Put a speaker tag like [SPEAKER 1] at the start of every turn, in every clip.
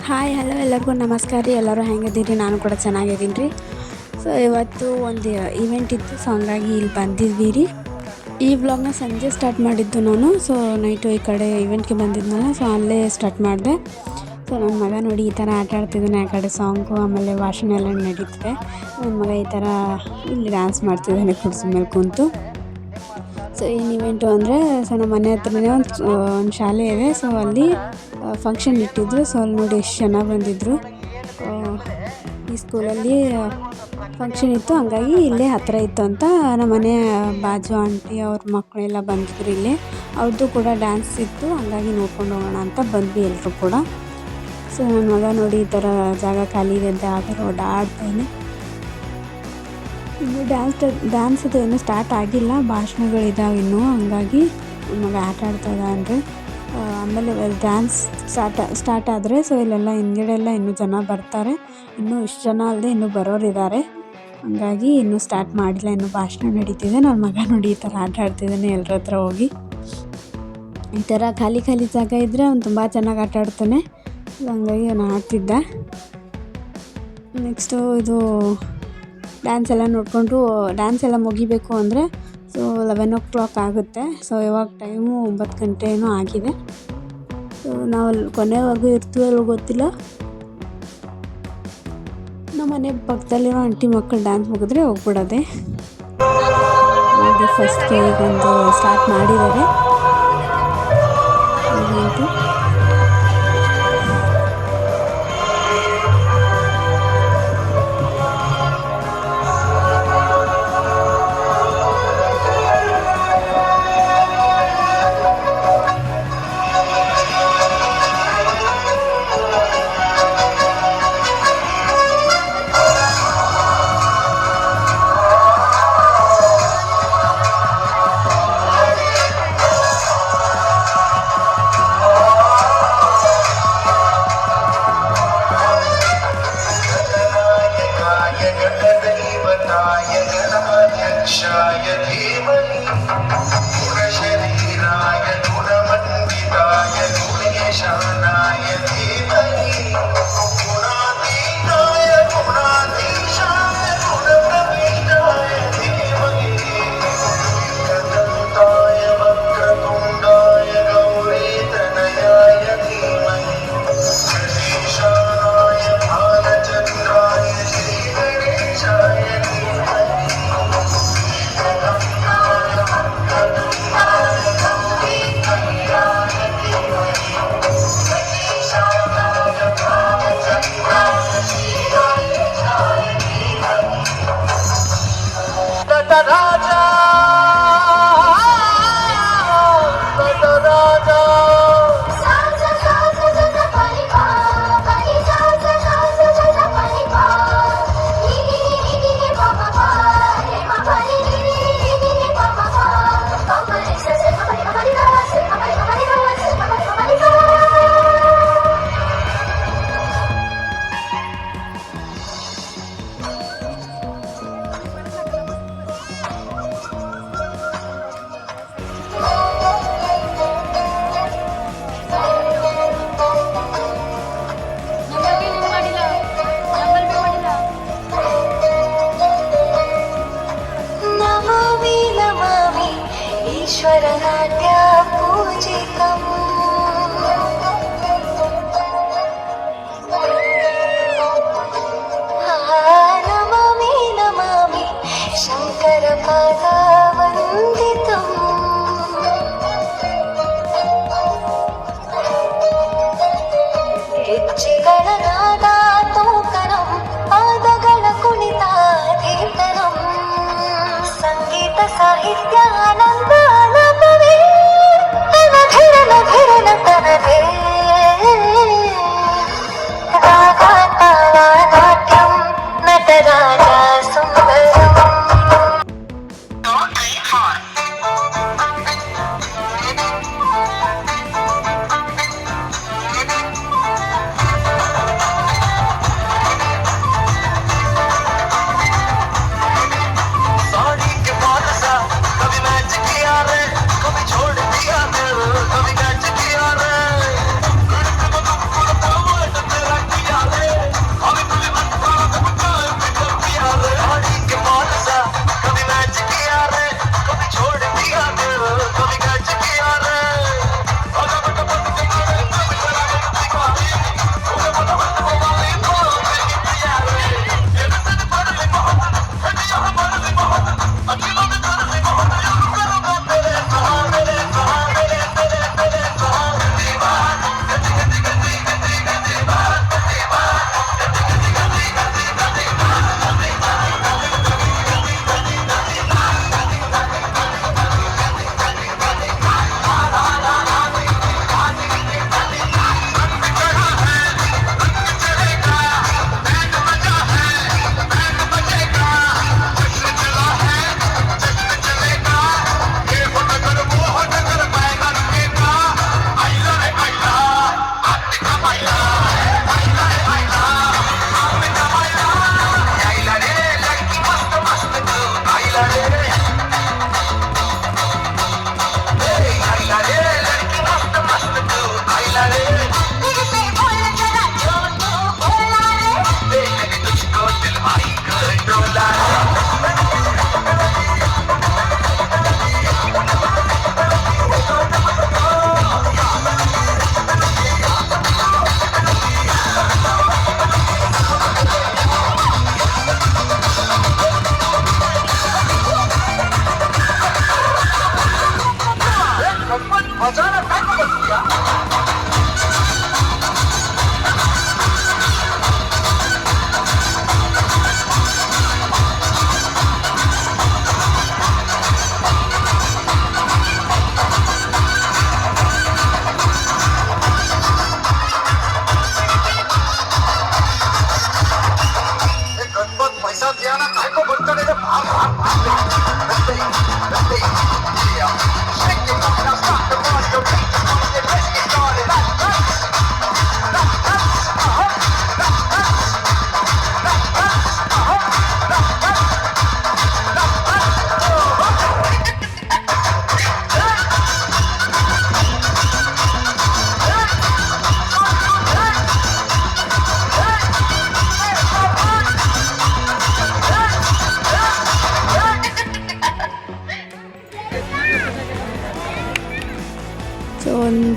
[SPEAKER 1] Hi hello ಎಲ್ಲರಿಗೂ ನಮಸ್ಕಾರ ರೀ. ಎಲ್ಲರೂ ಹೆಂಗಿದ್ದೀರಿ? ನಾನು ಕೂಡ ಚೆನ್ನಾಗಿದ್ದೀನಿ ರೀ. ಸೊ ಇವತ್ತು ಒಂದು ಈವೆಂಟ್ ಇತ್ತು, ಸೊ ಹಂಗಾಗಿ ಇಲ್ಲಿ ಬಂದಿದ್ವಿ ರೀ. ಈ ವ್ಲಾಗ್ನ ಸಂಜೆ ಸ್ಟಾರ್ಟ್ ಮಾಡಿದ್ದು ನಾನು. ಸೊ ನೈಟು ಈ ಕಡೆ ಈವೆಂಟ್ಗೆ ಬಂದಿದ್ನಲ್ಲ, ಸೊ ಅಲ್ಲೇ ಸ್ಟಾರ್ಟ್ ಮಾಡಿದೆ. ಸೊ ನನ್ನ ಮಗ ನೋಡಿ ಈ ಥರ ಆಟ ಆಡ್ತಿದ್ದಾನೆ. ಆ ಕಡೆ ಸಾಂಗು ಆಮೇಲೆ ಭಾಷಣ ಎಲ್ಲ ನಡೀತಿದೆ. ನನ್ನ ಮಗ ಈ ಥರ ಇಲ್ಲಿ ಡ್ಯಾನ್ಸ್ ಮಾಡ್ತಿದ್ದಾನೆ ಕುರ್ಸಿ ಮೇಲೆ ಕುಂತು. ಸೊ ಏನು ಇವೆಂಟು ಅಂದರೆ, ಸೊ ನಮ್ಮ ಮನೆ ಹತ್ರನೇ ಒಂದು ಶಾಲೆ ಇದೆ. ಸೊ ಅಲ್ಲಿ ಫಂಕ್ಷನ್ ಇಟ್ಟಿದ್ರು. ಸೊ ಅಲ್ಲಿ ನೋಡಿ ಎಷ್ಟು ಜನ ಬಂದಿದ್ದರು. ಈ ಸ್ಕೂಲಲ್ಲಿ ಫಂಕ್ಷನ್ ಇತ್ತು, ಹಂಗಾಗಿ ಇಲ್ಲೇ ಹತ್ತಿರ ಇತ್ತು ಅಂತ ನಮ್ಮ ಮನೆ ಬಾಜು ಆಂಟಿ ಅವ್ರ ಮಕ್ಕಳೆಲ್ಲ ಬಂದಿದ್ರು. ಇಲ್ಲೇ ಅವ್ರದ್ದು ಕೂಡ ಡ್ಯಾನ್ಸ್ ಇತ್ತು, ಹಂಗಾಗಿ ನೋಡ್ಕೊಂಡು ಹೋಗೋಣ ಅಂತ ಬಂದ್ವಿ ಎಲ್ಲರೂ ಕೂಡ. ಸೊ ನನ್ನ ಮಗ ನೋಡಿ ಈ ಥರ ಜಾಗ ಖಾಲಿ ಇದೆ ಅಂತ ಆ ಥರ ಓಡಾಡ್ತಾನೆ. ಇನ್ನು ಡ್ಯಾನ್ಸ್ ಅದು ಇನ್ನೂ ಸ್ಟಾರ್ಟ್ ಆಗಿಲ್ಲ, ಭಾಷಣಗಳಿದ್ದಾವೆ ಇನ್ನೂ, ಹಂಗಾಗಿ ನನ್ನ ಮಗ ಆಟ ಆಡ್ತಾಯಿದ್ದ ಅಂದರೆ. ಆಮೇಲೆ ಡ್ಯಾನ್ಸ್ ಸ್ಟಾರ್ಟ್ ಆದರೆ ಸೊ ಇಲ್ಲೆಲ್ಲ ಹಿಂದ್ಗಡೆ ಎಲ್ಲ ಇನ್ನೂ ಜನ ಬರ್ತಾರೆ. ಇನ್ನೂ ಇಷ್ಟು ಜನ ಅಲ್ಲದೆ ಇನ್ನೂ ಬರೋರಿದ್ದಾರೆ, ಹಂಗಾಗಿ ಇನ್ನೂ ಸ್ಟಾರ್ಟ್ ಮಾಡಿಲ್ಲ, ಇನ್ನೂ ಭಾಷಣ ನಡೀತಿದೆ. ನನ್ನ ಮಗ ನೋಡಿ ಈ ಥರ ಆಟ ಆಡ್ತಿದ್ದಾನೆ ಎಲ್ಲರ ಹತ್ರ ಹೋಗಿ. ಈ ಥರ ಖಾಲಿ ಜಾಗ ಇದ್ದರೆ ಅವ್ನು ತುಂಬ ಚೆನ್ನಾಗಿ ಆಟ ಆಡ್ತಾನೆ, ಹಂಗಾಗಿ ಅವನು ಆಡ್ತಿದ್ದ. ನೆಕ್ಸ್ಟು ಇದು ಡ್ಯಾನ್ಸ್ ಎಲ್ಲ ನೋಡಿಕೊಂಡು ಡ್ಯಾನ್ಸ್ ಎಲ್ಲ ಮುಗಿಬೇಕು ಅಂದರೆ ಸೊ 11 o'clock ಆಗುತ್ತೆ. ಸೊ ಇವಾಗ ಟೈಮು 9 ಗಂಟೆ ಏನೋ ಆಗಿದೆ. ಸೊ ನಾವು ಕೊನೆವರೆಗೂ ಇರ್ತೀವಲ್ಲೋ ಗೊತ್ತಿಲ್ಲ. ನಮ್ಮ ಮನೆ ಪಕ್ಕದಲ್ಲಿರೋ ಆಂಟಿ ಮಕ್ಕಳು ಡ್ಯಾನ್ಸ್ ಮುಗಿದ್ರೆ ಹೋಗ್ಬಿಡೋದೆ. ಫಸ್ಟ್ ಈಗೊಂದು ಸ್ಟಾರ್ಟ್ ಮಾಡಿದ್ದಾರೆ ಈವೆಂಟು.
[SPEAKER 2] ईश्वरनाट्य पूजितम् नमामि नमामि शङ्करपादवन्दितम् ಹೆಜ್ಜೆಗಳ ನಾದ ತೋಕರಂ ಪಾದಗಳ ಕುಣಿತ ಕೀರ್ತನಂ ಸಂಗೀತ ಸಾಹಿತ್ಯ ಆನಂದ ಆಲಾಪವೇ ಅನಧಿರನ ತನದೇ ರಾಗ ತಾಳ ನಾಟ್ಯಂ ನಟರಾಜ ಸುಂದರಂ. कभी मैच किया रे, कभी छोड़ दिया दिल, कभी कैच किया रे.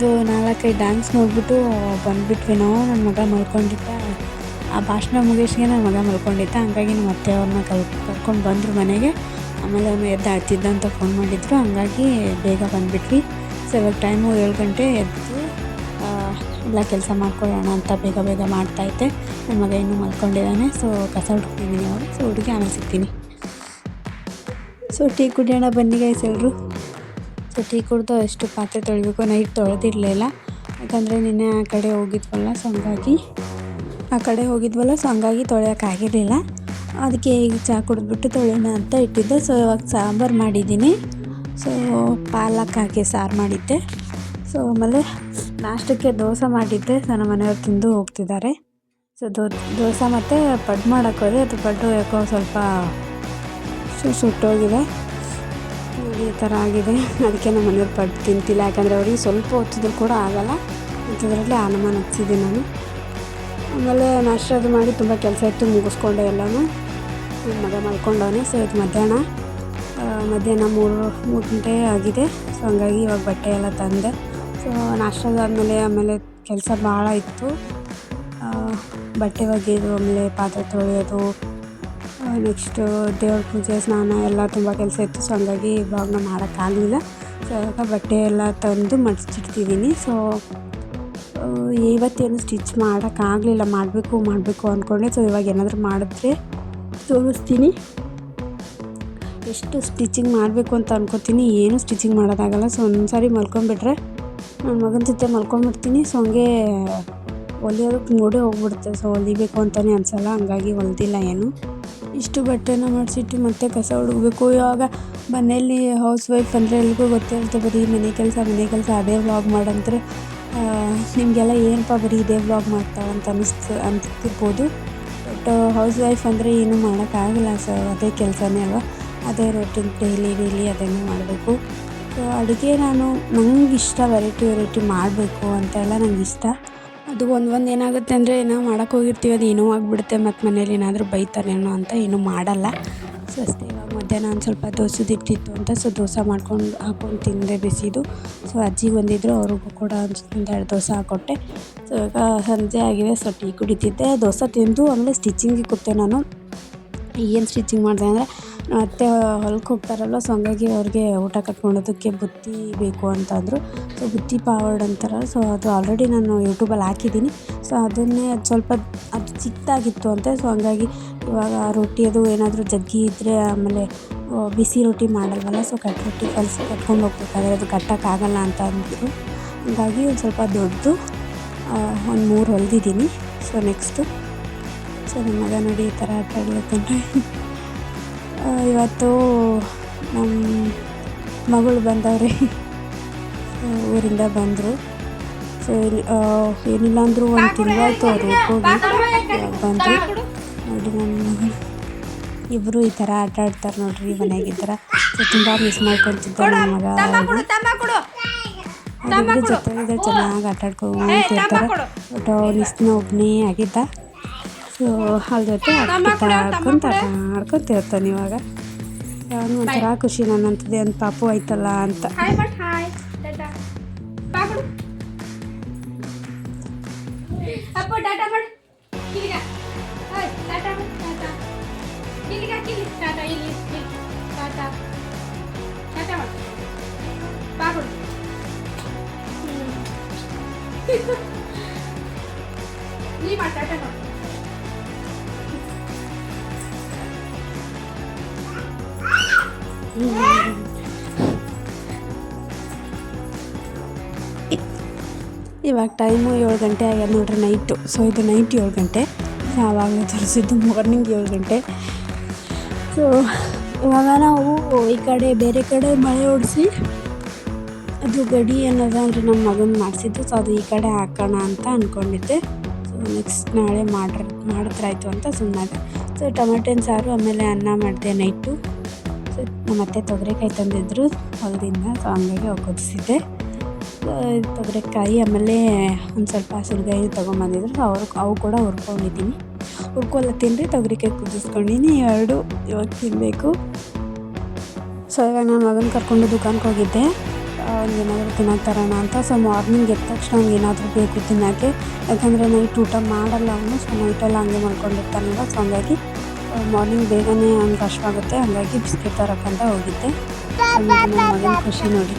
[SPEAKER 1] ಒಂದು 4-5 ಡ್ಯಾನ್ಸ್ ನೋಡಿಬಿಟ್ಟು ಬಂದುಬಿಟ್ವಿ ನಾವು. ನನ್ನ ಮಗ ಮಲ್ಕೊಂಡಿದ್ದ. ಆ ಭಾಷಣ ಮುಗಿಸ್ಗೆ ನನ್ನ ಮಗ ಮಲ್ಕೊಂಡಿದ್ದ. ಹಂಗಾಗಿ ನಮ್ಮ ಅತ್ತೆ ಅವ್ರನ್ನ ಕರ್ಕೊಂಡು ಬಂದರು ಮನೆಗೆ. ಆಮೇಲೆ ಅವನು ಎದ್ದು ಅಳ್ತಿದ್ದ ಅಂತ ಫೋನ್ ಮಾಡಿದ್ರು. ಹಂಗಾಗಿ ಬೇಗ ಬಂದುಬಿಟ್ವಿ. ಸೊ ಇವಾಗ ಟೈಮು 7 ಗಂಟೆ. ಎದ್ದು ಎಲ್ಲ ಕೆಲಸ ಮಾಡ್ಕೊಳ್ಳೋಣ ಅಂತ ಬೇಗ ಬೇಗ ಮಾಡ್ತಾಯಿದ್ದೆ. ನನ್ನ ಮಗ ಇನ್ನೂ ಮಲ್ಕೊಂಡಿದ್ದಾನೆ. ಸೊ ಕಸ ಹುಡುಕ್ತಿದ್ದೀನಿ ಇವಾಗ. ಸೊ ಹುಡುಗಿ ಆಮೇಲೆ ಸಿಗ್ತೀನಿ. ಸೊ ಟೀ ಕುಡಿಯೋಣ ಬನ್ನಿ ಗೈಸ್ ಎಲ್ಲರೂ. ಸೊ ಟೀ ಕುಡಿದು ಎಷ್ಟು ಪಾತ್ರೆ ತೊಳಿಬೇಕು. ನೈಟ್ ತೊಳೆದಿರಲಿಲ್ಲ, ಯಾಕಂದರೆ ನಿನ್ನೆ ಆ ಕಡೆ ಹೋಗಿದ್ವಲ್ಲ. ಸೊ ಹಂಗಾಗಿ ತೊಳೆಯೋಕ್ಕಾಗಿರಲಿಲ್ಲ. ಅದಕ್ಕೆ ಈಗ ಚಹಾ ಕುಡಿದ್ಬಿಟ್ಟು ತೊಳೆಯೋಣ ಅಂತ ಇಟ್ಟಿದ್ದೆ. ಸೊ ಇವಾಗ ಸಾಂಬಾರು ಮಾಡಿದ್ದೀನಿ. ಸೊ ಪಾಲಕ್ ಹಾಕಿ ಸಾರು ಮಾಡಿದ್ದೆ. ಸೊ ಆಮೇಲೆ ನಾಷ್ಟಕ್ಕೆ ದೋಸೆ ಮಾಡಿದ್ದೆ. ಸೊ ನಮ್ಮ ಮನೆಯವ್ರು ತಿಂದು ಹೋಗ್ತಿದ್ದಾರೆ. ಸೊ ದೋಸೆ ಮತ್ತು ಪಡ್ಡು ಮಾಡೋಕ್ಕೋದೆ. ಅದು ಪಡ್ಡು ಯಾಕೋ ಸ್ವಲ್ಪ ಸುಟ್ಟೋಗಿದೆ. ಈ ಥರ ಆಗಿದೆ. ಅದಕ್ಕೆ ನಮ್ಮ ಮನೆಯವ್ರು ಪಡ್ಡು ತಿಂತಿಲ್ಲ, ಯಾಕಂದರೆ ಅವ್ರಿಗೆ ಸ್ವಲ್ಪ ಹೊತ್ತಿದ್ರು ಕೂಡ ಆಗೋಲ್ಲ ಅಂಥದ್ರಲ್ಲಿ ಆನಮಾನ ಹಚ್ಚಿದ್ದೆ ನಾನು. ಆಮೇಲೆ ನಾಷ್ಟ ಅದು ಮಾಡಿ ತುಂಬ ಕೆಲಸ ಇತ್ತು, ಮುಗಿಸ್ಕೊಂಡೆ ಎಲ್ಲನೂ. ನನ್ನ ಮಗ ಮಲ್ಕೊಂಡವನೇ. ಸೊ ಇದು ಮಧ್ಯಾಹ್ನ 3 ಗಂಟೆ ಆಗಿದೆ. ಸೊ ಹಂಗಾಗಿ ಇವಾಗ ಬಟ್ಟೆ ಎಲ್ಲ ತಂದೆ. ಸೊ ನಾಷ್ಟದಾದಮೇಲೆ ಆಮೇಲೆ ಕೆಲಸ ಭಾಳ ಇತ್ತು. ಬಟ್ಟೆ ಒಗೆಯೋದು, ಆಮೇಲೆ ಪಾತ್ರೆ ತೊಳೆಯೋದು, ನೆಕ್ಸ್ಟು ದೇವ್ರ ಪೂಜೆ, ಸ್ನಾನ ಎಲ್ಲ ತುಂಬ ಕೆಲಸ ಇತ್ತು. ಸೊ ಹಂಗಾಗಿ ಇವಾಗ ಮಾಡೋಕ್ಕಾಗಲಿಲ್ಲ. ಸೊ ಇವಾಗ ಬಟ್ಟೆ ಎಲ್ಲ ತಂದು ಮಡಿಚಿಡ್ತಿದ್ದೀನಿ. ಸೊ ಇವತ್ತೇನು ಸ್ಟಿಚ್ ಮಾಡೋಕ್ಕಾಗಲಿಲ್ಲ. ಮಾಡಬೇಕು ಅಂದ್ಕೊಂಡೆ. ಸೊ ಇವಾಗ ಏನಾದರೂ ಮಾಡಿದ್ರೆ ತೋರಿಸ್ತೀನಿ. ಎಷ್ಟು ಸ್ಟಿಚಿಂಗ್ ಮಾಡಬೇಕು ಅಂತ ಅನ್ಕೋತೀನಿ, ಏನೂ ಸ್ಟಿಚಿಂಗ್ ಮಾಡೋಕ್ಕಾಗಲ್ಲ. ಸೊ ಒಂದು ಸಾರಿ ಮಲ್ಕೊಂಡ್ಬಿಟ್ರೆ ನನ್ನ ಮಗನ ಜೊತೆ ಮಲ್ಕೊಂಡ್ಬಿಡ್ತೀನಿ. ಸೊ ಹಂಗೆ ಹೊಲಿಯೋದಕ್ಕೆ ಮೂಡೇ ಹೋಗ್ಬಿಡುತ್ತೆ. ಸೊ ಹೊಲಿಬೇಕು ಅಂತಲೇ ಅನಿಸಲ್ಲ. ಹಂಗಾಗಿ ಹೊಲ್ದಿಲ್ಲ ಏನು. ಇಷ್ಟು ಬಟ್ಟೆನ ಮಾಡಿಸಿಟ್ಟು ಮತ್ತೆ ಕಸ ಹುಡುಗಬೇಕು. ಇವಾಗ ಮನೇಲಿ ಹೌಸ್ ವೈಫ್ ಅಂದರೆ ಎಲ್ರಿಗೂ ಗೊತ್ತಿರುತ್ತೆ, ಬರೀ ಮನೆ ಕೆಲಸ ಅದೇ ವ್ಲಾಗ್ ಮಾಡಂದ್ರೆ ನಿಮಗೆಲ್ಲ ಏನಪ್ಪ ಬರೀ ಇದೇ ವ್ಲಾಗ್ ಮಾಡ್ತಾಳಂತ ಅನಿಸ್ತಿರ್ಬೋದು. ಬಟ್ ಹೌಸ್ ವೈಫ್ ಅಂದರೆ ಏನೂ ಮಾಡೋಕ್ಕಾಗಲ್ಲ. ಸೊ ಅದೇ ಕೆಲಸನೇ ಅಲ್ವಾ, ಅದೇ ರೊಟೀನ್ ಡೈಲಿ ಅದನ್ನೇ ಮಾಡಬೇಕು. ಸೊ ಅಡುಗೆ ನಂಗೆ ಇಷ್ಟ, ವೆರೈಟಿ ಮಾಡಬೇಕು ಅಂತೆಲ್ಲ ನಂಗೆ ಇಷ್ಟ. ಅದು ಒಂದು ಏನಾಗುತ್ತೆ ಅಂದರೆ ನಾವು ಮಾಡೋಕ್ಕೆ ಹೋಗಿರ್ತೀವಿ, ಅದು ಏನೋ ಆಗಿಬಿಡುತ್ತೆ. ಮತ್ತು ಮನೇಲಿ ಏನಾದರೂ ಬೈತಾರೇನೋ ಅಂತ ಏನೂ ಮಾಡಲ್ಲ. ಸೊ ಅಷ್ಟೇ. ಇವಾಗ ಮಧ್ಯಾಹ್ನ ಒಂದು ಸ್ವಲ್ಪ ದೋಸೆದು ಇಟ್ಟಿತ್ತು ಅಂತ ಸೊ ದೋಸೆ ಹಾಕ್ಕೊಂಡು ತಿಂದೆ ಬಿಸಿದು. ಸೊ ಅಜ್ಜಿಗೆ ಬಂದಿದ್ದರು, ಅವ್ರಿಗೂ ಕೂಡ ಒಂದೆರಡು ದೋಸೆ ಹಾಕ್ಕೊಟ್ಟೆ. ಸೊ ಇವಾಗ ಸಂಜೆ ಆಗಿದೆ. So tea ಕುಡಿತಿದ್ದೆ. ದೋಸೆ ತಿಂದು ಆಮೇಲೆ ಸ್ಟಿಚಿಂಗಿಗೆ ಕೂತೆ ನಾನು. ಏನು ಸ್ಟಿಚಿಂಗ್ ಮಾಡಿದೆ ಅಂದರೆ ಅತ್ತೆ ಹೊಲಕ್ಕೆ ಹೋಗ್ತಾರಲ್ವ. ಸೊ ಹಂಗಾಗಿ ಅವ್ರಿಗೆ ಊಟ ಕಟ್ಕೊಳೋದಕ್ಕೆ ಬುತ್ತಿ ಬೇಕು ಅಂತಂದರು. ಸೊ ಬುತ್ತಿ ಪಾವಡ್ ಅಂತಾರೆ. ಸೊ ಅದು ಆಲ್ರೆಡಿ ನಾನು ಯೂಟ್ಯೂಬಲ್ಲಿ ಹಾಕಿದ್ದೀನಿ. ಸೊ ಅದನ್ನೇ ಸ್ವಲ್ಪ ಅದು ಚಿಕ್ಕದಾಗಿತ್ತು ಅಂತೆ. ಸೊ ಹಂಗಾಗಿ ಇವಾಗ ರೊಟ್ಟಿ ಅದು ಏನಾದರೂ ಜಗ್ಗಿ ಇದ್ದರೆ ಆಮೇಲೆ ಬಿಸಿ ರೊಟ್ಟಿ ಮಾಡಲ್ವಲ್ಲ. ಸೊ ರೊಟ್ಟಿ ಕಟ್ಕೊಂಡು ಹೋಗ್ಬೇಕಾದ್ರೆ ಅದು ಕಟ್ಟೋಕ್ಕಾಗಲ್ಲ ಅಂತ ಅಂದರು. ಹಂಗಾಗಿ ಒಂದು ಸ್ವಲ್ಪ ದೊಡ್ಡದು ಒಂದು 3 ಹೊಲ್ದಿದ್ದೀನಿ. ಸೊ ನೆಕ್ಸ್ಟು ನಮ್ಮ ಮಗ ನೋಡಿ ಈ ಥರ ಆಟ ಆಡ್ಬೇಕಂದ್ರೆ ಇವತ್ತು ನಮ್ಮ ಮಗಳು ಬಂದವ್ರೆ, ಊರಿಂದ ಬಂದರು. ಸೊ ಏನಿಲ್ಲ ಅಂದರೂ 1 ತಿಂಗಳಾಯಿತು ಅವ್ರು ಹೋಗಿ. ಬಂದರು ನೋಡಿ ನನ್ನ ಮಗಳು. ಇಬ್ಬರು ಈ ಥರ ಆಟ ಆಡ್ತಾರೆ ನೋಡ್ರಿ ಮನೆಗೆ. ಈ ಥರ ಸೊ ತುಂಬ ಮಿಸ್ ಮಾಡ್ಕೊತಿದ್ದಾರೆ ನನ್ನ ಮಗ. ಅವ್ರಿಬ್ಬರು ಜೊತೆಲಿದ್ರೆ ಚೆನ್ನಾಗಿ ಆಟ ಆಡ್ಕೊತಿರ್ತಾರೆ. ಬಟ್ ಅವ್ನು ಒಬ್ಬನೇ ಆಗಿದ್ದ. ಸೊ ಅವ್ರ ಜೊತೆ ಆಡ್ಕೊತಿರ್ತಾನೆ ಇವಾಗ. ಅವನು ಒಂಥರ ಖುಷಿ, ನನ್ನಂಥದ್ದೇ ಒಂದು ಪಾಪು ಆಯ್ತಲ್ಲ ಅಂತ. ಇವಾಗ ಟೈಮು 7 ಗಂಟೆ ಆಗ್ಯದ ನೋಡ್ರಿ, ನೈಟು. ಸೊ ಇದು ನೈಟ್ 7 ಗಂಟೆ. ಆವಾಗಲೇ ತೋರಿಸಿದ್ದು ಮಾರ್ನಿಂಗ್ 7 ಗಂಟೆ. ಸೊ ಇವಾಗ ನಾವು ಈ ಕಡೆ ಬೇರೆ ಕಡೆ ಮಳೆ ಓಡಿಸಿ ಅದು ಗಡಿ ಅನ್ನೋದು ಅಂದರೆ ನಮ್ಮ ಮಗನ ಮಾಡಿಸಿದ್ದು. ಸೊ ಅದು ಈ ಕಡೆ ಹಾಕೋಣ ಅಂತ ಅಂದ್ಕೊಂಡಿದ್ದೆ. ಸೊ ನೆಕ್ಸ್ಟ್ ನಾಳೆ ಮಾಡಿದ್ರಾಯ್ತು ಅಂತ ಸುಮ್ಮನೆ. ಸೊ ಟೊಮೆಟೊ ಸಾರು ಆಮೇಲೆ ಅನ್ನ ಮಾಡಿದೆ ನೈಟು. ಸೊ ನಮ್ಮತ್ತೆ ತೊಗರೆಕಾಯಿ ತಂದಿದ್ದರು ಹೊಲದಿಂದ. ಸೊ ಹಂಗಾಗಿ ಕುದಿಸಿದ್ದೆ ತೊಗರೆಕಾಯಿ. ಆಮೇಲೆ ಒಂದು ಸ್ವಲ್ಪ ಹಸಿರುಗಾಯಿ ತೊಗೊಂಬಂದಿದ್ರು. ಅವು ಕೂಡ ಹುರ್ಕೊಳತ್ತೀನಿ. ತೊಗರಿಕಾಯಿ ಕುದಿಸ್ಕೊಂಡಿನಿ. ಎರಡು ಇವಾಗ ತಿನ್ನಬೇಕು. ಸೊ ಇವಾಗ ನಾನು ಮಗನ ಕರ್ಕೊಂಡು ದುಕಾನ್ಗೆ ಹೋಗಿದ್ದೆ. ಏನಾದರೂ ತಿನ್ನೋಕೆ ತರೋಣ ಅಂತ. ಸೊ ಮಾರ್ನಿಂಗ್ ಎದ್ದ ತಕ್ಷಣ ಅವ್ನಿಗೆ ಏನಾದರೂ ಬೇಕು ತಿನ್ನೋಕ್ಕೆ, ಯಾಕಂದರೆ ನೈಟ್ ಊಟ ಮಾಡಲ್ಲ ಅವನು. ಸೊ ನೈಟೆಲ್ಲ ಹಂಗೆ ಮಾಡ್ಕೊಂಡಿರ್ತಾನಲ್ಲ. ಸೊ ಹಂಗಾಗಿ ಮಾರ್ನಿಂಗ್ ಬೇಗನೆ ಅವ್ನಿಗೆ ಹಶ್ವಾಗುತ್ತೆ, ಹಂಗಾಗಿ ಬಿಸ್ಕೆಟ್ ತರೋಕ್ಕಂತ ಹೋಗಿದ್ದೆ. ನನ್ನ ಮಗನ ಖುಷಿ ನೋಡಿ.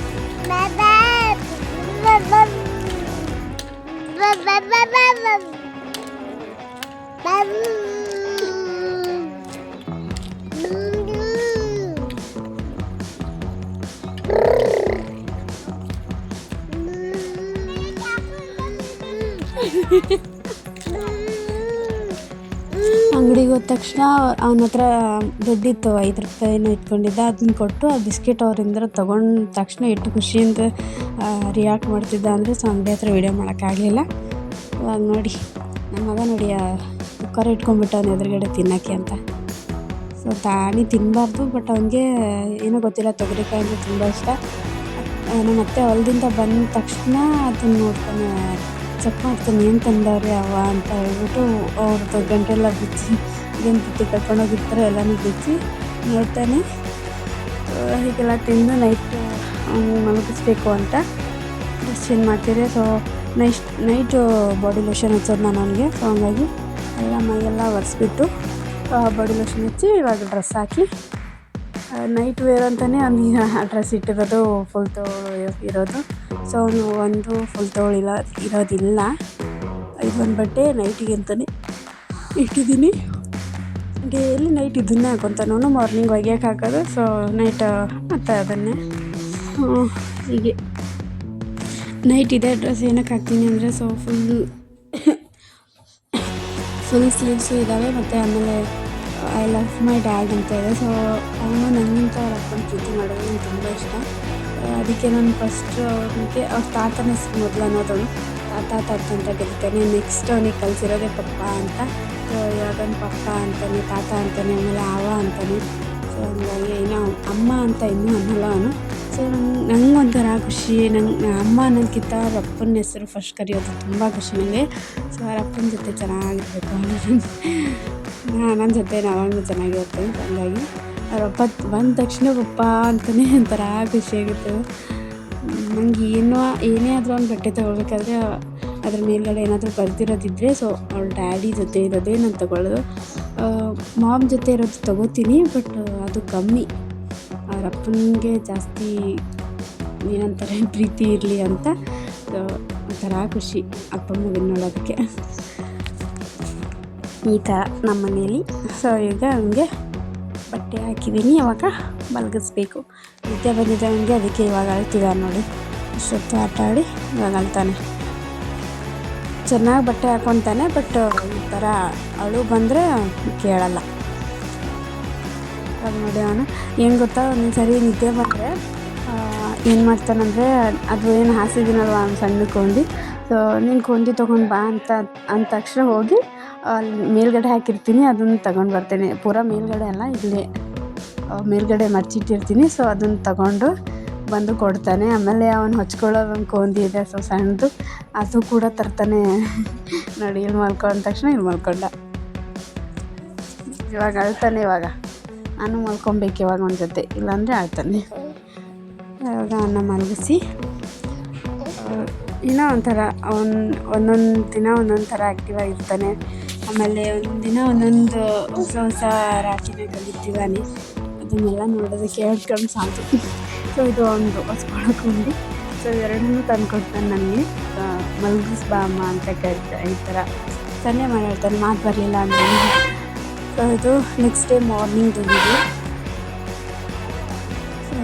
[SPEAKER 1] ಅಂಗಡಿಗೆ ಹೋದ ತಕ್ಷಣ ಅವನ ಹತ್ರ ದುಡ್ಡಿತ್ತು, 5 ರೂಪಾಯಿನೂ ಇಟ್ಕೊಂಡಿದ್ದ. ಅದನ್ನ ಕೊಟ್ಟು ಆ ಬಿಸ್ಕೆಟ್ ಅವರಿಂದ ತೊಗೊಂಡ ತಕ್ಷಣ ಎಷ್ಟು ಖುಷಿಯಿಂದ ರಿಯಾಕ್ಟ್ ಮಾಡ್ತಿದ್ದ ಅಂದರೆ. ಸೊ ಅಂಗಡಿ ಹತ್ರ ವೀಡಿಯೋ ಮಾಡೋಕ್ಕಾಗಲಿಲ್ಲ. ಇವಾಗ ನೋಡಿ ನಮ್ಮ ಮಗ ನೋಡಿ ಕುಕ್ಕರ್ ಇಟ್ಕೊಂಡ್ಬಿಟ್ಟು ಎದುರುಗಡೆ ತಿನ್ನೋಕ್ಕೆ ಅಂತ. ಸೊ ತಾನಿ ತಿನ್ನಬಾರ್ದು, ಬಟ್ ಅವನಿಗೆ ಏನೋ ಗೊತ್ತಿಲ್ಲ, ತೊಗರಿಕಾಯಿ ಅಂದರೆ ತುಂಬ ಇಷ್ಟ. ನಮ್ಮ ಅತ್ತೆ ಹೊಲದಿಂದ ಬಂದ ತಕ್ಷಣ ಅದನ್ನು ನೋಡ್ತಾನೆ, ಚೆಕ್ ಮಾಡ್ತಾನೆ ಏನು ತಂದವ್ರಿ ಅವ ಅಂತ ಹೇಳ್ಬಿಟ್ಟು. ಅವ್ರದ್ದು ಗಂಟೆಲ್ಲ ಬಿಚ್ಚಿ ಏನು ತಿತ್ತಿ ಕಟ್ಕೊಂಡೋಗಿರ್ತಾರೆ ಎಲ್ಲನೂ ಬಿಚ್ಚಿ ನೋಡ್ತಾನೆ. ಹೀಗೆಲ್ಲ ತಿಂದು ನೈಟ್ ಮಲಗಿಸ್ಬೇಕು ಅಂತ ಡ್ರೆಸ್ ಚೇಂಜ್ ಮಾಡ್ತಿದ್ದೆ. ಸೊ ನೈಟು ಬಾಡಿ ಲೋಷನ್ ಹಚ್ಚೋದು ನಾನು ಅವನಿಗೆ. ಸೊ ಹಂಗಾಗಿ ಎಲ್ಲ ಮೈಯೆಲ್ಲ ಒರೆಸ್ಬಿಟ್ಟು ಬಾಡಿ ಲೋಷನ್ ಹಚ್ಚಿ ಇವಾಗ ಡ್ರೆಸ್ ಹಾಕಿ ನೈಟ್ ವೇರ್ ಅಂತಲೇ ಅವ್ನಿಗೆ ಆ ಡ್ರೆಸ್ ಇಟ್ಟಿರೋದು ಫುಲ್ ತೋಳು ಇರೋದು. ಸೊ ಅವನು ಒಂದು ಫುಲ್ ತೋಳು ಇರೋದಿಲ್ಲ. ಇದೊಂದು ಬಟ್ಟೆ ನೈಟಿಗೆ ಅಂತಲೇ ಇಟ್ಟಿದ್ದೀನಿ. ಡೈಲಿ ನೈಟ್ ಇದನ್ನೇ ಹಾಕೊತಾನೆ ಅವನು, ಮಾರ್ನಿಂಗ್ ಒಗೆಯೋಕೆ ಹಾಕೋದು. ಸೊ ನೈಟ್ ಮತ್ತು ಅದನ್ನೇ ಹೀಗೆ ನೈಟ್ ಇದೇ ಡ್ರೆಸ್ ಏನಕ್ಕೆ ಹಾಕ್ತೀನಿ ಅಂದರೆ, ಸೊ ಫುಲ್ ಸ್ಲೀವ್ಸು ಇದ್ದಾವೆ. ಮತ್ತು ಆಮೇಲೆ ಐ ಲವ್ ಮೈ ಡ್ಯಾಡ್ ಅಂತ ಇದೆ. ಸೊ ಅವನು ನನಗಿಂತ ಅವ್ರು ಹಾಕ್ಕೊಂಡು ಪ್ರೀತಿ ಮಾಡೋದು ನನಗೆ ತುಂಬ ಇಷ್ಟ. ಅದಕ್ಕೆ ನಾನು ಫಸ್ಟ್ ಅವ್ರಿಗೆ ಅವ್ರ ತಾತನ ಹೆಸರು ಮೊದಲು ಅನ್ನೋದವನು ತಾತ ಅಂತ ಕರೀತಾನೆ. ನೆಕ್ಸ್ಟ್ ಅವನಿಗೆ ಕಲಿಸಿರೋದೇ ಪಪ್ಪ ಅಂತ. ಸೊ ಇವಾಗ ಪಪ್ಪ ಅಂತಾನೆ, ತಾತ ಅಂತಾನೆ, ಆಮೇಲೆ ಆವ ಅಂತಾನೆ. ಸೊ ಹಂಗಾಗಿ ಏನೋ ಅಮ್ಮ ಅಂತ ಇನ್ನೂ ಅನ್ನಲ್ಲ ಅವನು. ಸೊ ನಂಗೆ ಒಂಥರ ಖುಷಿ. ಅಮ್ಮ ಅನ್ನೋದಕ್ಕಿಂತ ಅವ್ರ ಅಪ್ಪನ ಹೆಸರು ಫಸ್ಟ್ ಕರೆಯೋದು ತುಂಬ ಖುಷಿ ನನಗೆ. ಸೊ ಅವ್ರ ಅಪ್ಪನ ಜೊತೆ ಚೆನ್ನಾಗಿರ್ಬೇಕು, ನನ್ನ ಜೊತೆ ನಾವಾಗಲೂ ಚೆನ್ನಾಗಿರ್ತೀವಿ. ಹಂಗಾಗಿ ಅವ್ರ ಅಪ್ಪ ಬಂದ ತಕ್ಷಣ ಪಪ್ಪ ಅಂತಲೇ ಒಂಥರ ಖುಷಿಯಾಗುತ್ತೆ ನನಗೆ. ಏನೇ ಆದರೂ ಅವ್ನು ಬಟ್ಟೆ ತೊಗೊಳ್ಬೇಕಾದ್ರೆ ಅದ್ರ ಮೇಲ್ಗಡೆ ಏನಾದರೂ ಬರ್ದಿರೋದಿದ್ದರೆ, ಸೊ ಅವ್ಳ ಡ್ಯಾಡಿ ಜೊತೆ ಇರೋದೇ ನಾನು ತೊಗೊಳ್ಳೋದು. ಮಾಮ್ ಜೊತೆ ಇರೋದು ತೊಗೋತೀನಿ, ಬಟ್ ಅದು ಕಮ್ಮಿ. ಅವ್ರ ಅಪ್ಪನಿಗೆ ಜಾಸ್ತಿ ಏನಂತಾರೆ ಪ್ರೀತಿ ಇರಲಿ ಅಂತ. ಸೊ ಒಂಥರ ಖುಷಿ ಅಪ್ಪ ಮಗನ ನೋಡೋದಕ್ಕೆ. ಈ ಥರ ನಮ್ಮ ಮನೇಲಿ. ಸೊ ಈಗ ಹಂಗೆ ಬಟ್ಟೆ ಹಾಕಿದ್ದೀನಿ, ಅವಾಗ ಮಲಗಿಸ್ಬೇಕು. ನಿದ್ದೆ ಬಂದಿದ್ದೆ ನನಗೆ, ಅದಕ್ಕೆ ಇವಾಗ ಅಳ್ತಿದ್ದಾನೆ ನೋಡಿ. ಇಷ್ಟೊತ್ತು ಆಟ ಆಡಿ ಇವಾಗ ಅಳ್ತಾನೆ. ಚೆನ್ನಾಗಿ ಬಟ್ಟೆ ಹಾಕ್ಕೊತಾನೆ, ಬಟ್ ಈ ಥರ ಅಳು ಬಂದರೆ ಕೇಳಲ್ಲ. ಇವಾಗ ನೋಡಿ ಅವನು ಏನು ಗೊತ್ತಾ, ಒಂದೊಂದು ಸರಿ ನಿದ್ದೆ ಬಂದರೆ ಏನು ಮಾಡ್ತಾನಂದರೆ, ಅದು ಏನು ಹಾಸಿದ್ದೀನಲ್ವ ಅವ್ನು ಸಣ್ಣ ಕೊಂಡಿ. ಸೊ ನೀನು ಕೊಂಡಿ ತೊಗೊಂಡು ಬಾ ಅಂದ ತಕ್ಷಣ ಹೋಗಿ ಅಲ್ಲಿ ಮೇಲ್ಗಡೆ ಹಾಕಿರ್ತೀನಿ, ಅದನ್ನು ತಗೊಂಡು ಬರ್ತೇನೆ. ಪೂರ ಮೇಲ್ಗಡೆ ಅಲ್ಲ, ಇಲ್ಲಿ ಮೇಲ್ಗಡೆ ಮರ್ಚಿಟ್ಟಿರ್ತೀನಿ. ಸೊ ಅದನ್ನು ತಗೊಂಡು ಬಂದು ಕೊಡ್ತಾನೆ. ಆಮೇಲೆ ಅವನು ಹೊಚ್ಕೊಳ್ಳೋದು ಒಂದು ಕೊಂದಿ ಇದೆ, ಸೊ ಸಣ್ಣದು, ಅದು ಕೂಡ ತರ್ತಾನೆ. ನೋಡಿ ಇಲ್ಲಿ ಮಲ್ಕೊಂಡ ತಕ್ಷಣ ಇಲ್ಲಿ ಮಲ್ಕೊಂಡ. ಇವಾಗ ಅಳ್ತಾನೆ. ಇವಾಗ ನಾನು ಮಲ್ಕೊಬೇಕು ಇವಾಗ ಒಂದು ಜೊತೆ, ಇಲ್ಲಾಂದರೆ ಅಳ್ತಾನೆ. ಇವಾಗ ಅವನ್ನ ಮಲಗಿಸಿ ಇನ್ನೂ ಒಂಥರ ಒಂದೊಂದು ದಿನ ಒಂದೊಂದು ಥರ ಆ್ಯಕ್ಟಿವ್ ಆಗಿರ್ತಾನೆ. ಆಮೇಲೆ ಒಂದಿನ ಒಂದೊಂದು ಹೊಸ ರಾಶಿನ ಕಲಿತಿದ್ದಾನೆ. ಅದನ್ನೆಲ್ಲ ನೋಡೋದಕ್ಕೆ ಹೇಳ್ಕೊಂಡು ಸಾಕು. ಸೊ ಇದು ಒಂದು ಹೊಸ್ಕೊಳಕೊಂಡು. ಸೊ ಎರಡನ್ನೂ ತಂದು ಕೊಡ್ತಾನೆ ನನಗೆ. ಮಲಗಿಸ್ಬಾ ಅಮ್ಮ ಅಂತ ಕರಿತಾ ಈ ಥರ ಸನ್ನೆ ಮಾಡ್ತಾನೆ, ಮಾತು ಬರಲಿಲ್ಲ ಅಂದರೆ. ಸೊ ಇದು ನೆಕ್ಸ್ಟ್ ಡೇ ಮಾರ್ನಿಂಗ್ ಇದು. ಸೊ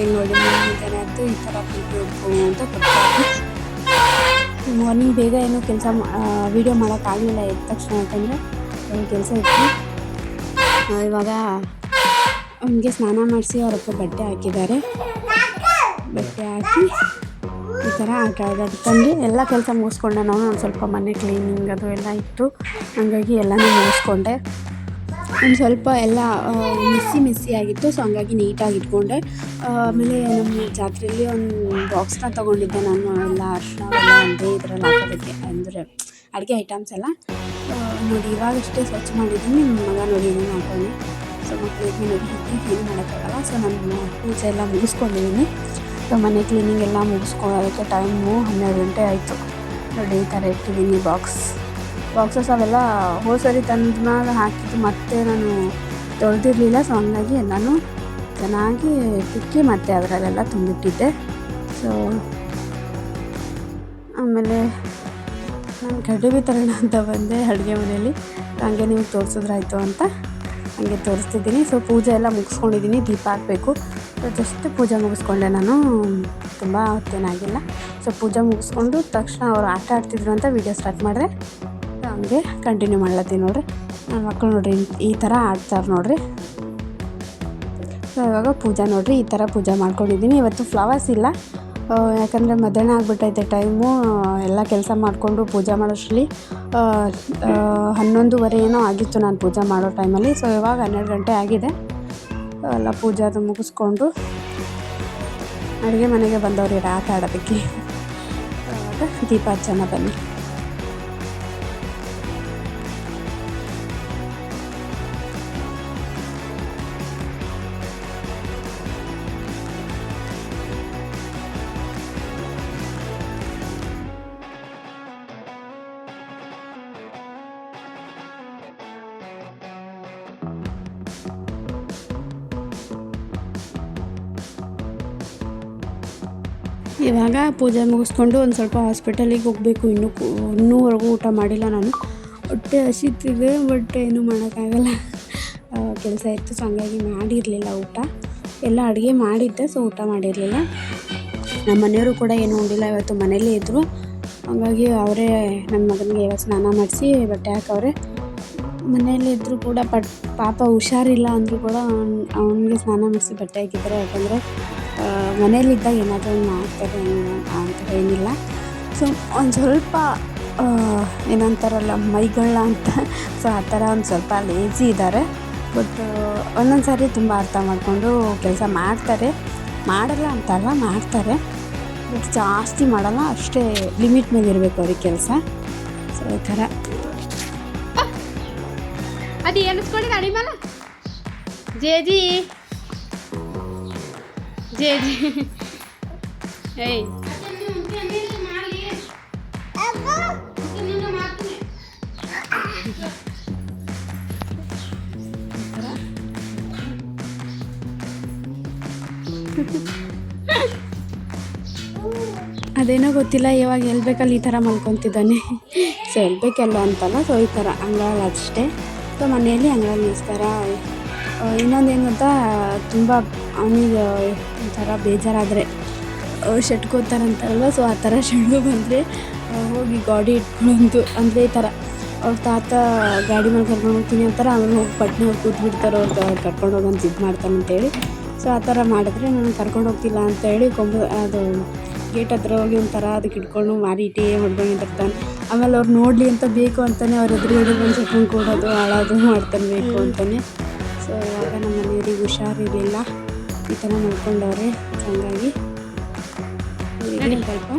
[SPEAKER 1] ಇಲ್ಲಿ ನೋಡಿ ಮುಂದಿನ ಅದು ಈ ಥರ ಅಂತ ಕೊಡ್ತಾರೆ. ಮಾರ್ನಿಂಗ್ ಬೇಗ ಏನೂ ಕೆಲಸ ವೀಡಿಯೋ ಮಾಡೋಕ್ಕಾಗಲಿಲ್ಲ ಎದ್ದ ತಕ್ಷಣ, ಯಾಕಂದರೆ ಒಂದು ಕೆಲಸ ಇತ್ತು. ಇವಾಗ ಅವನಿಗೆ ಸ್ನಾನ ಮಾಡಿಸಿ ಅವರಪ್ಪ ಬಟ್ಟೆ ಹಾಕಿದ್ದಾರೆ. ಬಟ್ಟೆ ಹಾಕಿ ಈ ಥರ ಆಟ ಆಡೋದಕ್ಕಂದು ಎಲ್ಲ ಕೆಲಸ ಮುಗಿಸ್ಕೊಂಡೆ. ನಾನು ಒಂದು ಸ್ವಲ್ಪ ಮನೆ ಕ್ಲೀನಿಂಗ್ ಅದು ಎಲ್ಲ ಇತ್ತು, ಹಾಗಾಗಿ ಎಲ್ಲನೂ ಮುಗಿಸ್ಕೊಂಡೆ. ಒಂದು ಸ್ವಲ್ಪ ಎಲ್ಲ ಮಿಸ್ಸಿ ಆಗಿತ್ತು. ಸೊ ಹಂಗಾಗಿ ನೀಟಾಗಿ ಇಟ್ಕೊಂಡೆ. ಆಮೇಲೆ ನಮ್ಮ ಜಾತ್ರೆಯಲ್ಲಿ ಒಂದು ಬಾಕ್ಸ್ನ ತೊಗೊಂಡಿದ್ದೆ ನಾನು, ಎಲ್ಲ ಅರ್ಶಿನ ಎಲ್ಲ ಒಂದೇ ಇದರಲ್ಲಿ ಹಾಕೋದಕ್ಕೆ, ಅಂದರೆ ಅಡುಗೆ ಐಟಮ್ಸ್ ಎಲ್ಲ. ನೋಡಿ ಇವಾಗಷ್ಟೇ ಸ್ವಚ್ಛ ಮಾಡಿದ್ದೀನಿ. ನಿಮ್ಮ ಮಗ ನೋಡಿ ಏನು ಹಾಕೋಣ. ಸೊ ಮಕ್ಕಳಿಗೆ ನೋಡಿ ಏನು ಮಾಡೋಕ್ಕಾಗಲ್ಲ. ಸೊ ನಾನು ಪೂಜೆ ಎಲ್ಲ ಮುಗಿಸ್ಕೊಂಡಿದ್ದೀನಿ. ಸೊ ಮನೆ ಕ್ಲೀನಿಂಗ್ ಎಲ್ಲ ಮುಗಿಸ್ಕೊಳ್ಳೋದಕ್ಕೆ ಟೈಮು 12 ಗಂಟೆ ಆಯಿತು. ನೋಡಿ ಈ ಥರ ಇಟ್ಟಿದ್ದೀನಿ ಬಾಕ್ಸಸ್ ಅವೆಲ್ಲ ಹೋದ ಸರಿ ತಂದ್ಮೇಲೆ ಹಾಕಿದ್ದು ಮತ್ತೆ ನಾನು ತೊಳೆದಿರಲಿಲ್ಲ. ಸೊ ಹಂಗಾಗಿ ಎಲ್ಲನೂ ಚೆನ್ನಾಗಿ ತಿಕ್ಕಿ ಮತ್ತೆ ಅದರಲ್ಲೆಲ್ಲ ತುಂಬಿಟ್ಟಿದ್ದೆ. ಸೊ ಆಮೇಲೆ ನಾನು ಕಡುಬು ತರೋಣ ಅಂತ ಬಂದೆ ಅಡುಗೆ ಮನೆಯಲ್ಲಿ. ಹಂಗೆ ನಿಮ್ಗೆ ತೋರಿಸಿದ್ರಾಯ್ತು ಅಂತ ಹಂಗೆ ತೋರಿಸ್ತಿದ್ದೀನಿ. ಸೊ ಪೂಜೆ ಎಲ್ಲ ಮುಗಿಸ್ಕೊಂಡಿದ್ದೀನಿ, ದೀಪ ಹಾಕಬೇಕು. ಸೊ ಜಸ್ಟ್ ಪೂಜೆ ಮುಗಿಸ್ಕೊಂಡೆ ನಾನು, ತುಂಬ ಹೊತ್ತೇನಾಗಿಲ್ಲ. ಸೊ ಪೂಜೆ ಮುಗಿಸ್ಕೊಂಡು ತಕ್ಷಣ ಅವರು ಆಟ ಆಡ್ತಿದ್ರು ಅಂತ ವೀಡಿಯೋ ಸ್ಟಾರ್ಟ್ ಮಾಡಿದೆ. ಹಂಗೆ ಕಂಟಿನ್ಯೂ ಮಾಡ್ಲತ್ತೀನಿ ನೋಡಿರಿ. ನನ್ನ ಮಕ್ಕಳು ನೋಡಿರಿ ಈ ಥರ ಆಡ್ತಾರೆ ನೋಡಿರಿ. ಸೊ ಇವಾಗ ಪೂಜೆ ನೋಡಿರಿ ಈ ಥರ ಪೂಜೆ ಮಾಡ್ಕೊಂಡಿದ್ದೀನಿ. ಇವತ್ತು ಫ್ಲವರ್ಸ್ ಇಲ್ಲ, ಯಾಕಂದರೆ ಮಧ್ಯಾಹ್ನ ಆಗಿಬಿಟ್ಟೈತೆ ಟೈಮು. ಎಲ್ಲ ಕೆಲಸ ಮಾಡಿಕೊಂಡು ಪೂಜೆ ಮಾಡೋಷ್ಟರಲ್ಲಿ 11:30 ಏನೋ ಆಗಿತ್ತು ನಾನು ಪೂಜೆ ಮಾಡೋ ಟೈಮಲ್ಲಿ. ಸೊ ಇವಾಗ 12 ಗಂಟೆ ಆಗಿದೆ. ಎಲ್ಲ ಪೂಜೆ ಅದು ಮುಗಿಸ್ಕೊಂಡು ಅಡುಗೆ ಮನೆಗೆ ಬಂದವ್ರು ಆಟ ಆಡೋದಕ್ಕೆ. ಇವಾಗ ದೀಪ ಹಚ್ಚೋಣ ಬನ್ನಿ. ಇವಾಗ ಪೂಜೆ ಮುಗಿಸ್ಕೊಂಡು ಒಂದು ಸ್ವಲ್ಪ ಹಾಸ್ಪಿಟಲಿಗೆ ಹೋಗಬೇಕು. ಇನ್ನೂವರೆಗೂ ಊಟ ಮಾಡಿಲ್ಲ ನಾನು. ಹೊಟ್ಟೆ ಹಸಿತಿದೆ, ಬಟ್ ಏನೂ ಮಾಡೋಕ್ಕಾಗಲ್ಲ, ಕೆಲಸ ಇತ್ತು. ಸೊ ಹಂಗಾಗಿ ಮಾಡಿರಲಿಲ್ಲ ಊಟ. ಎಲ್ಲ ಅಡುಗೆ ಮಾಡಿದ್ದೆ, ಸೊ ಊಟ ಮಾಡಿರಲಿಲ್ಲ. ನಮ್ಮ ಮನೆಯವರು ಕೂಡ ಏನೂ ಉಂಡಿಲ್ಲ, ಇವತ್ತು ಮನೇಲೇ ಇದ್ದರು. ಹಾಗಾಗಿ ಅವರೇ ನನ್ನ ಮಗನಿಗೆ ಇವಾಗ ಸ್ನಾನ ಮಾಡಿಸಿ ಬಟ್ಟೆ ಹಾಕವ್ರೆ. ಮನೆಯಲ್ಲಿ ಇದ್ದರೂ ಕೂಡ ಪಾಪ ಹುಷಾರಿಲ್ಲ ಅಂದರೂ ಕೂಡ ಅವನಿಗೆ ಸ್ನಾನ ಮಾಡಿಸಿ ಬಟ್ಟೆ ಹಾಕಿದ್ದಾರೆ. ಯಾಕಂದರೆ ಮನೇಲಿದ್ದಾಗ ಏನಾದರೂ ಮಾಡ್ತಾರೆ ಅಂತ ಏನಿಲ್ಲ. ಸೊ ಒಂದು ಸ್ವಲ್ಪ ಏನಂತಾರಲ್ಲ ಮೈಗಳ ಅಂತ, ಸೊ ಆ ಥರ ಒಂದು ಸ್ವಲ್ಪ ಲೇಜಿ ಇದ್ದಾರೆ. ಬಟ್ ಒಂದೊಂದು ಸಾರಿ ತುಂಬ ಅರ್ಥ ಮಾಡಿಕೊಂಡು ಕೆಲಸ ಮಾಡ್ತಾರೆ. ಮಾಡಲ್ಲ ಅಂತಲ್ಲ, ಮಾಡ್ತಾರೆ, ಬಟ್ ಜಾಸ್ತಿ ಮಾಡಲ್ಲ, ಅಷ್ಟೇ ಲಿಮಿಟ್ ಮೇಲೆ ಇರಬೇಕು ಅವ್ರಿಗೆ ಕೆಲಸ. ಸೊ ಈ ಥರ
[SPEAKER 3] ಅದು ಏನಿಸ್ಕೊಂಡಿದ್ದು ಅಡಿ ಮೇಲೆ ಜೇಜಿ ಏಯ್
[SPEAKER 1] ಅದೇನೋ ಗೊತ್ತಿಲ್ಲ, ಇವಾಗ ಎಲ್ಬೇಕಲ್ಲಿ ಈ ಥರ ಮಲ್ಕೊತಿದ್ದಾನೆ. ಸೊ ಎಲ್ಬೇಕೆಲ್ಲ ಅಂತಲ್ಲ, ಸೊ ಈ ಥರ ಅಂಗಳ ಅಷ್ಟೇ. ಸೊ ಮನೆಯಲ್ಲಿ ಅಂಗಳ ನಿಲ್ಲಿಸ್ತಾರ. ಇನ್ನೊಂದೇನು ಗೊತ್ತಾ, ತುಂಬ ಅವನಿಗೆ ಒಂಥರ ಬೇಜಾರಾದರೆ ಶೆಟ್ಕೋತಾರಂತಾರಲ್ವ, ಸೊ ಆ ಥರ ಶೆಡ್ಡು ಬಂದರೆ ಹೋಗಿ ಗಾಡಿ ಇಟ್ಕೊಳ್ಳೋದು. ಅಂದರೆ ಈ ಥರ ಅವ್ರ ತಾತ ಗಾಡಿ ಮೇಲೆ ಕರ್ಕೊಂಡು ಹೋಗ್ತೀನಿ ಅಂತಾರೆ, ಆಮೇಲೆ ಹೋಗಿ ಪಟ್ನೆ ಹೋಗಿ ಕೂತ್ಬಿಡ್ತಾರೆ, ಅವ್ರು ಕರ್ಕೊಂಡು ಹೋಗಂತ ಇದು ಮಾಡ್ತಾನೆ ಅಂತೇಳಿ. ಸೊ ಆ ಥರ ಮಾಡಿದ್ರೆ ನಾನು ಕರ್ಕೊಂಡು ಹೋಗ್ತಿಲ್ಲ ಅಂತೇಳಿ ಅದು ಗೇಟ್ ಹತ್ರ ಹೋಗಿ ಒಂಥರ ಅದಕ್ಕೆ ಇಟ್ಕೊಂಡು ಮಾರಿಟಿ ಹೊಡ್ಕೊಂಡು ನಿಂತಿರ್ತಾನೆ. ಆಮೇಲೆ ಅವ್ರು ನೋಡಲಿ ಅಂತ ಬೇಕು ಅಂತಲೇ ಅವ್ರ ಎದುರುಗಡೆ ಬಂದು ಸತ್ಕೊಂಡು ಕೂಡೋದು ಅಳೋದು ಮಾಡ್ತಾನೆ ಬೇಕು ಅಂತಲೇ. ಸೊ ಇವಾಗ ನಮ್ಮ ಮನೆಯವರಿಗೆ ಹುಷಾರಿರಲಿಲ್ಲ, ಈ ಥರ ಮಾಡ್ಕೊಂಡವ್ರೆ. ಹಾಗಾಗಿ ಸ್ವಲ್ಪ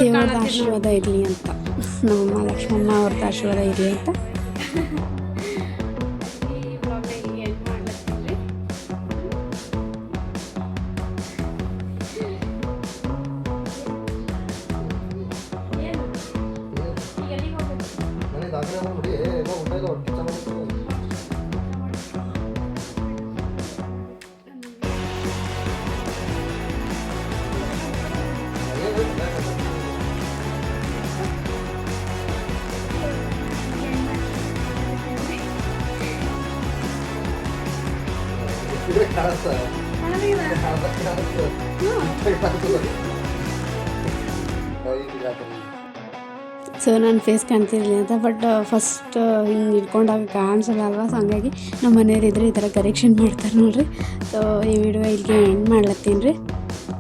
[SPEAKER 1] ದೇವರದ ಆಶೀರ್ವಾದ ಇರಲಿ ಅಂತ, ನಮ್ಮಮ್ಮ ಲಕ್ಷ್ಮಮ್ಮ ಅವ್ರದ್ದು ಆಶೀರ್ವಾದ ಇರಲಿ ಅಂತ. ಸೊ ನನ್ನ ಫೇಸ್ ಕಾಣ್ತಿರಲಿಲ್ಲ ಅಂತ, ಬಟ್ ಫಸ್ಟ್ ಹಿಂಗೆ ಇಟ್ಕೊಂಡಾಗ ಕಾಣಿಸಲ್ಲ ಅಲ್ವಾ. ಸೊ ಹಂಗಾಗಿ ನಮ್ಮ ಮನೆಯವರಿದ್ರೆ ಈ ಥರ ಕರೆಕ್ಷನ್ ಮಾಡ್ತಾರೆ ನೋಡಿರಿ. ಸೊ ಈ ವಿಡಿಯೋ ಇಲ್ಲಿಗೆ ಎಂಡ್ ಮಾಡ್ಲತ್ತೀನಿ ರೀ.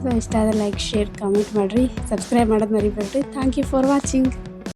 [SPEAKER 1] ಸೊ ಇಷ್ಟ ಆದರೆ ಲೈಕ್, ಶೇರ್, ಕಮೆಂಟ್ ಮಾಡಿರಿ, ಸಬ್ಸ್ಕ್ರೈಬ್ ಮಾಡೋದು ಮರಿಬೇಡ್ರಿ. Thank you for watching.